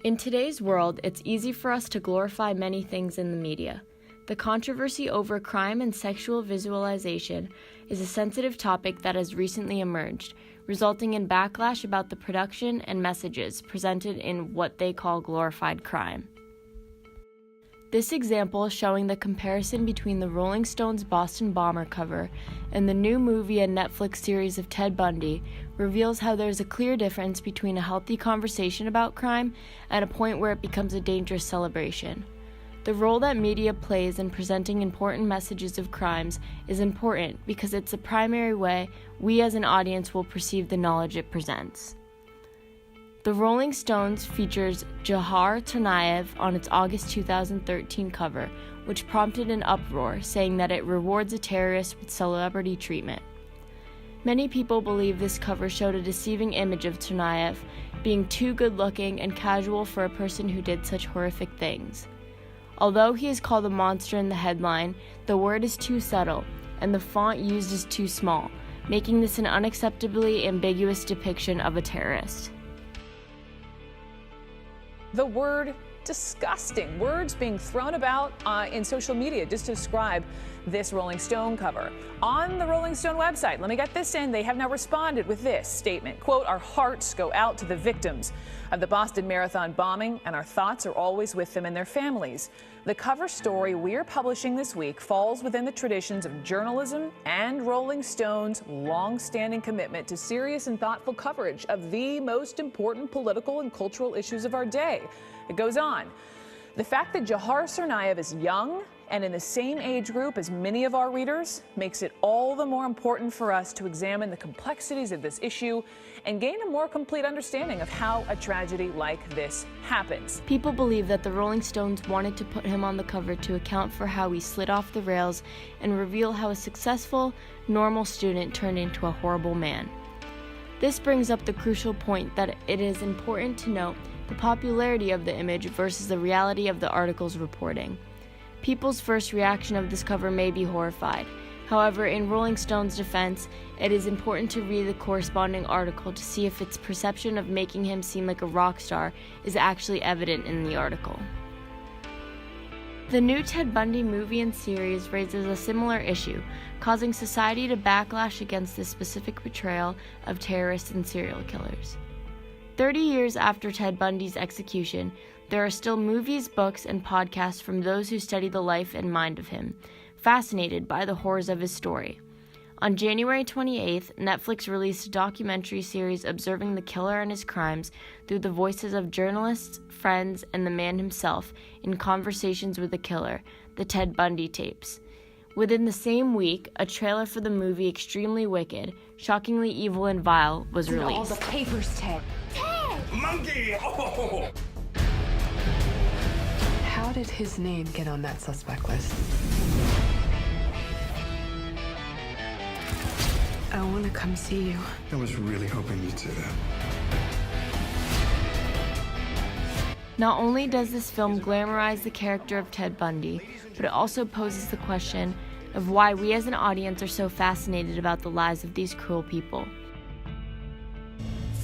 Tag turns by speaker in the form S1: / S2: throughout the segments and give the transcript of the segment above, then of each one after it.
S1: In today's world, it's easy for us to glorify many things in the media. The controversy over crime and sexual visualization is a sensitive topic that has recently emerged, resulting in backlash about the production and messages presented in what they call glorified crime. This example, showing the comparison between the Rolling Stones' Boston Bomber cover and the new movie and Netflix series of Ted Bundy, reveals how there's a clear difference between a healthy conversation about crime and a point where it becomes a dangerous celebration. The role that media plays in presenting important messages of crimes is important because it's the primary way we as an audience will perceive the knowledge it presents. The Rolling Stones features Jahar Tsarnaev on its August 2013 cover, which prompted an uproar, saying that it rewards a terrorist with celebrity treatment. Many people believe this cover showed a deceiving image of Tsarnaev being too good-looking and casual for a person who did such horrific things. Although he is called a monster in the headline, the word is too subtle, and the font used is too small, making this an unacceptably ambiguous depiction of a terrorist.
S2: The word disgusting. Words being thrown about in social media just to describe this Rolling Stone cover. On the Rolling Stone website, let me get this in, they have now responded with this statement, quote, "Our hearts go out to the victims of the Boston Marathon bombing, and our thoughts are always with them and their families. The cover story we're publishing this week falls within the traditions of journalism and Rolling Stone's long-standing commitment to serious and thoughtful coverage of the most important political and cultural issues of our day." It goes on. The fact that Jahar Tsarnaev is young and in the same age group as many of our readers makes it all the more important for us to examine the complexities of this issue and gain a more complete understanding of how a tragedy like this happens.
S1: People believe that the Rolling Stones wanted to put him on the cover to account for how he slid off the rails and reveal how a successful, normal student turned into a horrible man. This brings up the crucial point that it is important to note the popularity of the image versus the reality of the article's reporting. People's first reaction of this cover may be horrified. However, in Rolling Stone's defense, it is important to read the corresponding article to see if its perception of making him seem like a rock star is actually evident in the article. The new Ted Bundy movie and series raises a similar issue, causing society to backlash against this specific portrayal of terrorists and serial killers. 30 years after Ted Bundy's execution, there are still movies, books, and podcasts from those who study the life and mind of him, fascinated by the horrors of his story. On January 28th, Netflix released a documentary series observing the killer and his crimes through the voices of journalists, friends, and the man himself in conversations with the killer, the Ted Bundy tapes. Within the same week, a trailer for the movie Extremely Wicked, Shockingly Evil and Vile was released.
S3: All the papers, Ted.
S4: Ted! Monkey! Oh!
S3: How did his name get on that suspect list? I want to come see you.
S4: I was really hoping you'd say that.
S1: Not only does this film glamorize the character of Ted Bundy, but it also poses the question of why we as an audience are so fascinated about the lives of these cruel people.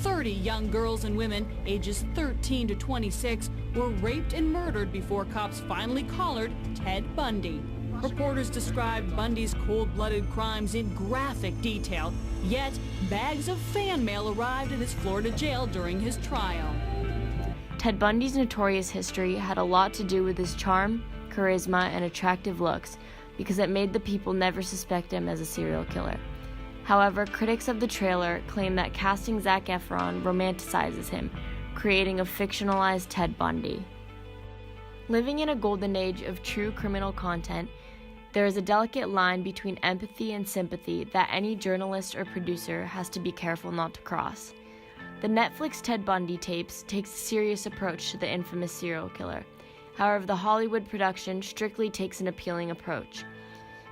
S5: 30 young girls and women ages 13 to 26 were raped and murdered before cops finally collared Ted Bundy. Reporters described Bundy's cold-blooded crimes in graphic detail, yet bags of fan mail arrived in his Florida jail during his trial.
S1: Ted Bundy's notorious history had a lot to do with his charm, charisma, and attractive looks, because it made the people never suspect him as a serial killer. However, critics of the trailer claim that casting Zac Efron romanticizes him, creating a fictionalized Ted Bundy. Living in a golden age of true criminal content, there is a delicate line between empathy and sympathy that any journalist or producer has to be careful not to cross. The Netflix Ted Bundy tapes takes a serious approach to the infamous serial killer. However, the Hollywood production strictly takes an appealing approach.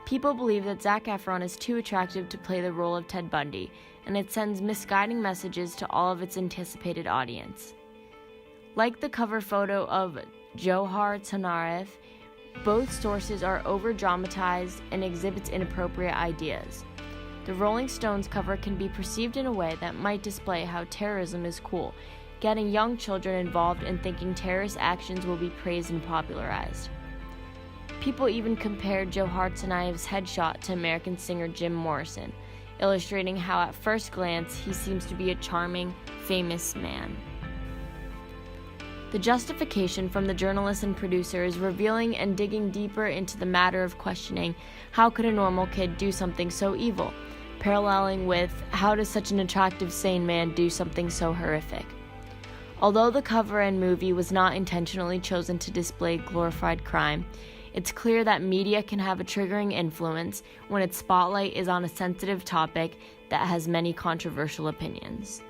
S1: People believe that Zac Efron is too attractive to play the role of Ted Bundy, and it sends misguiding messages to all of its anticipated audience. Like the cover photo of Jahar Tsarnaev, both sources are over-dramatized and exhibits inappropriate ideas. The Rolling Stones cover can be perceived in a way that might display how terrorism is cool getting young children involved and thinking terrorist actions will be praised and popularized. People even compared Joe Hartzenayev's headshot to American singer Jim Morrison, illustrating how at first glance he seems to be a charming, famous man. The justification from the journalist and producer is revealing and digging deeper into the matter of questioning how could a normal kid do something so evil, paralleling with how does such an attractive, sane man do something so horrific. Although the cover and movie was not intentionally chosen to display glorified crime, it's clear that media can have a triggering influence when its spotlight is on a sensitive topic that has many controversial opinions.